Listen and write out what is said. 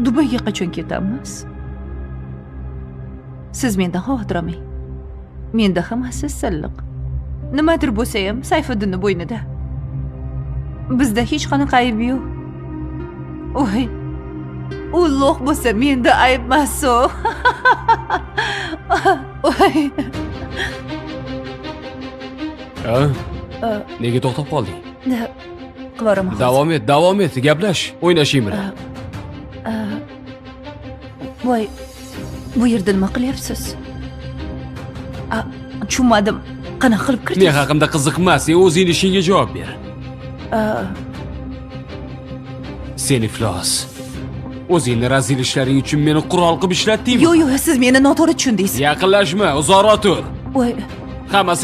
Dubayga qachon ketamiz? Siz mendan xavotir olmang. Menda hammasi silliq. Nimadir bo'lsa ham Sayfiddinning bo'ynida. Bizda hech qanaqa ayb yo'q. Voy. Ulloh bo'lsa menda ayb emas-ku. Voy. Nega to'xtab qolding? Qilaman. Davom et, gaplash, o'ynashing bilan. Voy. Bu yerda nima qilyapsiz? Tushunmadim. Qanaqa qilib kirdingiz? Men haqimda qiziqmas, sen o'zing ishingga javob ber. Sen iflos. O'zingni razil ishlaring uchun meni qurol qilib ishlatdingmi? Yo'q, siz meni noto'g'ri tushundingiz. Yaqinlashma, uzoqroq tur. Voy. Hammasiga